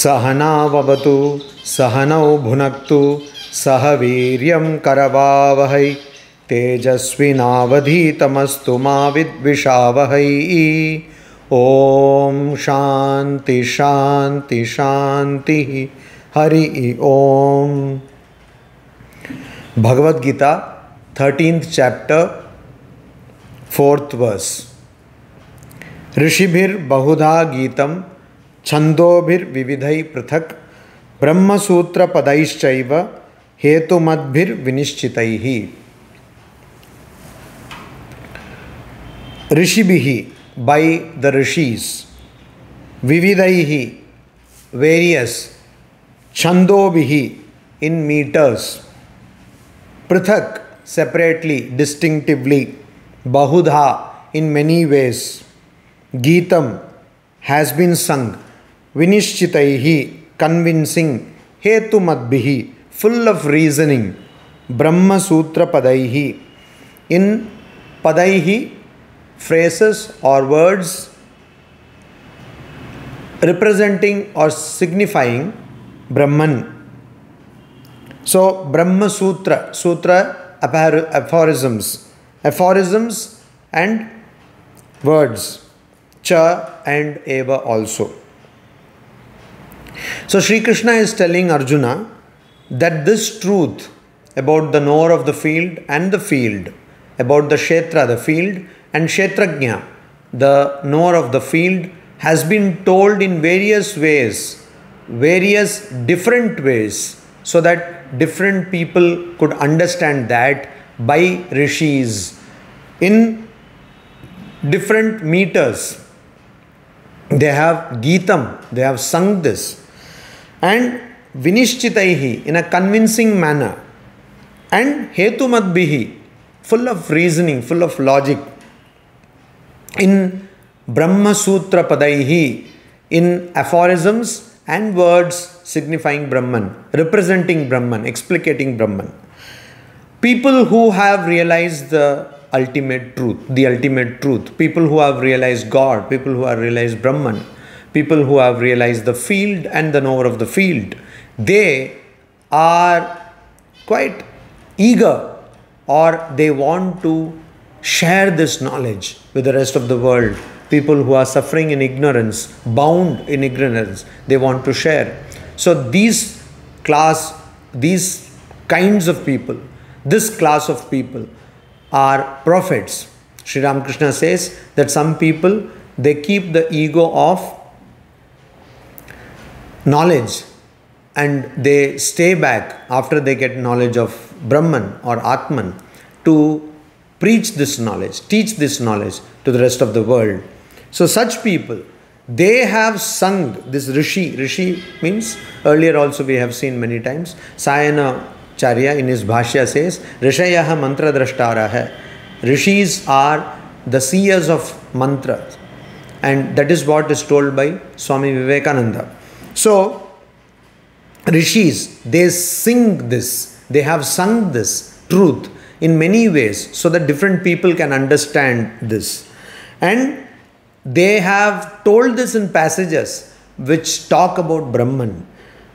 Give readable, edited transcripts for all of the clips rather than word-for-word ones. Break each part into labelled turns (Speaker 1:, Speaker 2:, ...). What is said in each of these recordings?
Speaker 1: सहनाववतु सहनौ भुनक्तु सह वीर्यं करवावहै तेजस्विनावधीतमस्तु मा विद्विषावहै। ओम शांति शांति शांति। हरि ओम। Bhagavad Gita, 13th chapter, 4th verse. ऋषिभिर बहुधा गीतम छंदोभिर विविधै पृथक Brahmasutra पदैश्चैव हेतुमद्भिर विनिश्चितैः। ऋषिभिः, by the rishis, vividaihi, various, chandobhihi, in meters, prithak, separately, distinctively, bahudha, in many ways, geetam, has been sung, vinishchitaihi, convincing, hetumadbihi, full of reasoning, brahma sutra padaihi, in padaihi, phrases or words representing or signifying Brahman. So Brahma Sutra, Sutra aphorisms, aphorisms and words, cha and eva also. So Sri Krishna is telling Arjuna that this truth about the knower of the field and the field, about the kshetra, the field, and kshetrajna, the knower of the field, has been told in various ways, various different ways, so that different people could understand that by rishis in different meters. They have geetam, they have sung this, and vinishchitaihi, in a convincing manner, and hetumadbihi, full of reasoning, full of logic, in Brahma Sutra Padaihi, in aphorisms and words signifying Brahman, representing Brahman, explicating Brahman. People who have realized the ultimate truth, people who have realized God, people who have realized Brahman, people who have realized the field and the knower of the field, they are quite eager, or they want to share this knowledge with the rest of the world. People who are suffering in ignorance, bound in ignorance, they want to share. So these kinds of people, this class of people are prophets. Sri Ramakrishna says that some people, they keep the ego of knowledge and they stay back after they get knowledge of Brahman or Atman to preach this knowledge, teach this knowledge to the rest of the world. So such people, they have sung this rishi. Rishi means, earlier also we have seen many times, Sayana Charya in his Bhashya says, Rishayaha mantra drashtaraha. Rishis are the seers of mantras, and that is what is told by Swami Vivekananda. So rishis, they sing this, they have sung this truth in many ways so that different people can understand this. And they have told this in passages which talk about Brahman.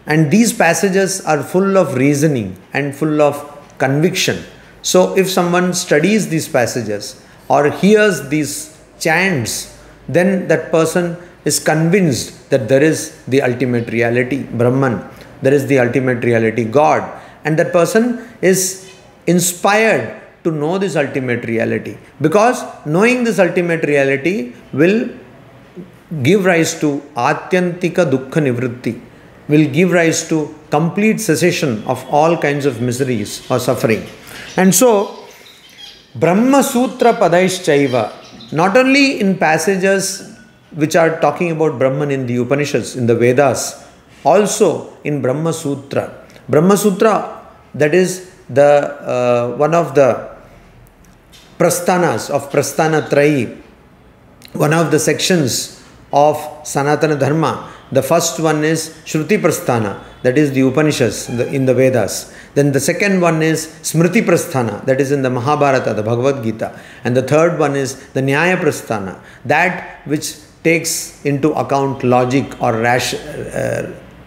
Speaker 1: And these passages are full of reasoning and full of conviction. So if someone studies these passages or hears these chants, then that person is convinced that there is the ultimate reality, Brahman. There is the ultimate reality, God. And that person is inspired to know this ultimate reality, because knowing this ultimate reality will give rise to atyantika dukkha nivritti, will give rise to complete cessation of all kinds of miseries or suffering. And so Brahma Sutra Padaischaiva, not only in passages which are talking about Brahman in the Upanishads, in the Vedas, also in Brahma Sutra. Brahma Sutra, that is the one of the prasthanas of Prasthana Trayi, one of the sections of Sanatana Dharma, The first one is Shruti Prasthana, that is the Upanishads in the Vedas. Then the second one is Smriti Prasthana, that is in the Mahabharata, the Bhagavad Gita. And the third one is the Nyaya Prasthana, that which takes into account logic or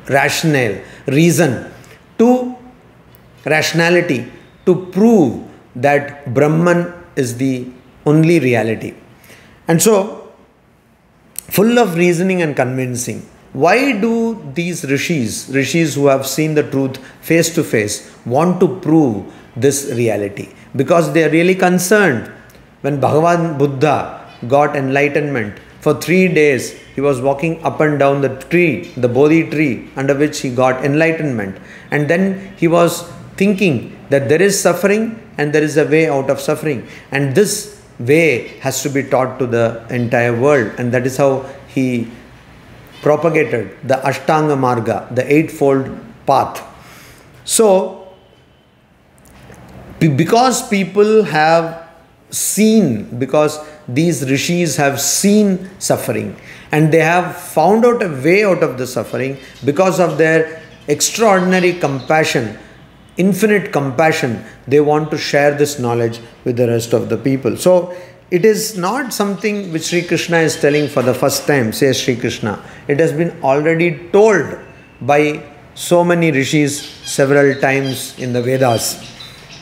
Speaker 1: rationale, reason, to rationality, to prove that Brahman is the only reality. And so, full of reasoning and convincing. Why do these rishis who have seen the truth face to face, want to prove this reality? Because they are really concerned. When Bhagavan Buddha got enlightenment, for 3 days he was walking up and down the tree, the Bodhi tree, under which he got enlightenment. And then he was thinking that there is suffering and there is a way out of suffering. And this way has to be taught to the entire world. And that is how he propagated the Ashtanga Marga, the eightfold path. So, because people have seen, because these rishis have seen suffering and they have found out a way out of the suffering because of their extraordinary compassion, infinite compassion, they want to share this knowledge with the rest of the people. So, it is not something which Sri Krishna is telling for the first time, says Sri Krishna. It has been already told by so many rishis several times in the Vedas.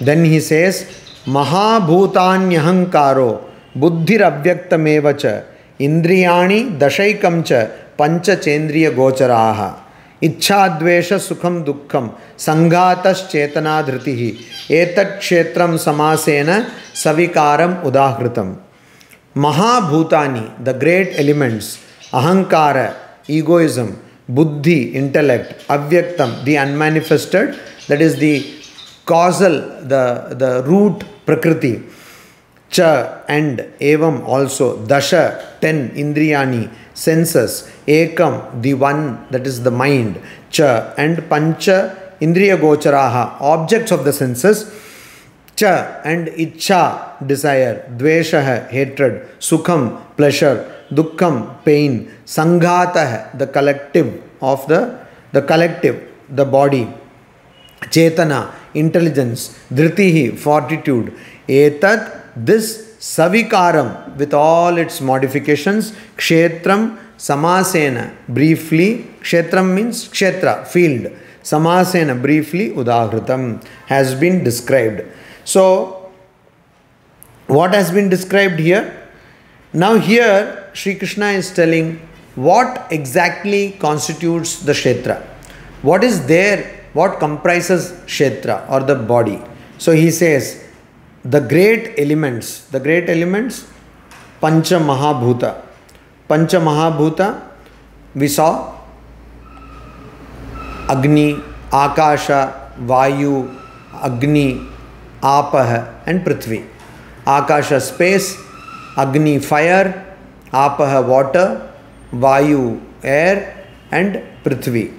Speaker 1: Then he says, Mahabhutanyahankaro buddhiravyaktamevacha indriyani dashaikamcha pancha chendriya gocharaha ichhadvesha sukham dukkham sanghatas chetana dhritihi etat kshetram samasena savikaram udahritam. Mahabhutani, the great elements, ahankara, egoism, buddhi, intellect, avyaktam, the unmanifested, that is the causal, the root prakriti, cha, and evam also, dasha, 10, indriyani, senses, ekam, the one, that is the mind, cha, and pancha, indriya gocharaha, objects of the senses, cha, and ichha, desire, dvesha, hatred, sukham, pleasure, dukkham, pain, sanghata, the collective of the collective, the body, chetana, intelligence, dhritihi, fortitude, etat, this savikaram with all its modifications, kshetram, samasena, briefly, kshetram means kshetra, field, samasena, briefly, udahritam, has been described. So, what has been described here? Now here, Sri Krishna is telling what exactly constitutes the kshetra. What is there? What comprises kshetra or the body? So he says, the great elements, Pancha Mahabhuta. Pancha Mahabhuta, we saw Agni, Akasha, Vayu, Agni, Apah and Prithvi. Akasha, space, Agni, fire, Apah, water, Vayu, air, and Prithvi,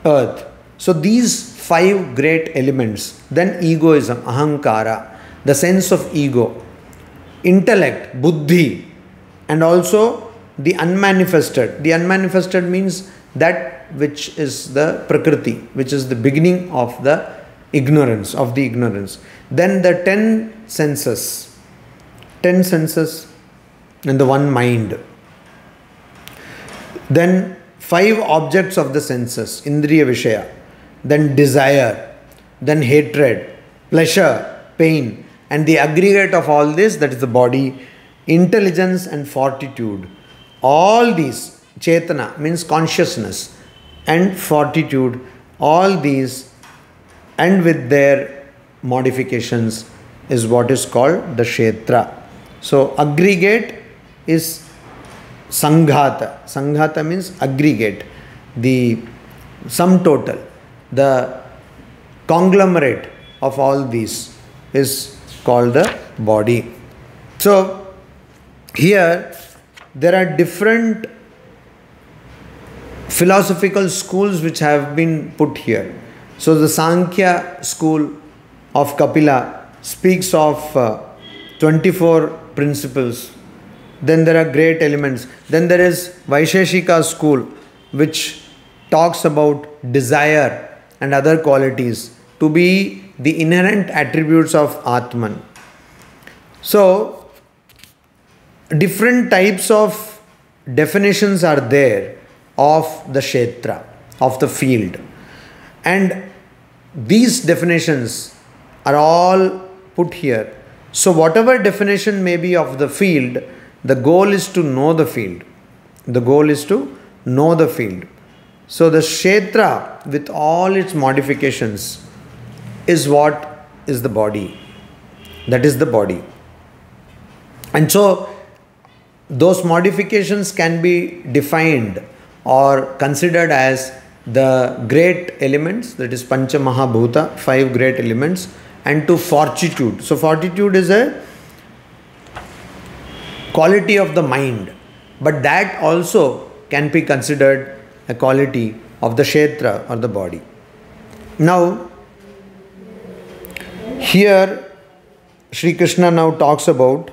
Speaker 1: earth. So these 5 great elements. Then egoism, ahankara, the sense of ego, intellect, buddhi, and also the unmanifested. The unmanifested means that which is the prakriti, which is the beginning of the ignorance, Then the 10 senses, and the one mind. Then 5 objects of the senses, indriya vishaya. Then desire, then hatred, pleasure, pain, and the aggregate of all this, that is the body, intelligence and fortitude. All these, chetana means consciousness, and fortitude, all these, and with their modifications, is what is called the kshetra. So aggregate is sanghata. Sanghata means aggregate, the sum total, the conglomerate of all these is called the body. So here there are different philosophical schools which have been put here. So the Sankhya school of Kapila speaks of 24 principles. Then there are great elements. Then there is Vaisheshika school which talks about desire and other qualities to be the inherent attributes of Atman. So, different types of definitions are there of the Kshetra, of the field. And these definitions are all put here. So, whatever definition may be of the field, the goal is to know the field. The goal is to know the field. So, the Kshetra with all its modifications is what is the body. That is the body. And so, those modifications can be defined or considered as the great elements, that is Pancha Mahabhuta, 5 great elements, and to fortitude. So, fortitude is a quality of the mind, but that also can be considered a quality of the Kshetra or the body. Now, here Sri Krishna now talks about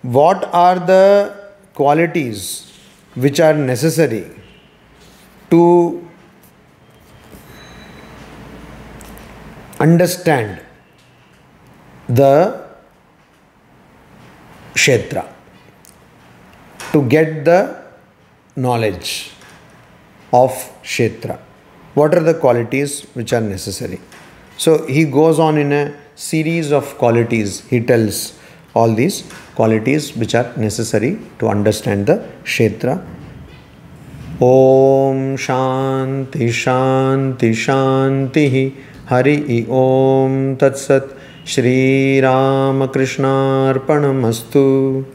Speaker 1: what are the qualities which are necessary to understand the Kshetra, to get the knowledge of Kshetra. What are the qualities which are necessary? So he goes on in a series of qualities. He tells all these qualities which are necessary to understand the Kshetra. Om Shanti Shanti Shanti Hari Om Tat Sat Shri Ramakrishna Arpanamastu.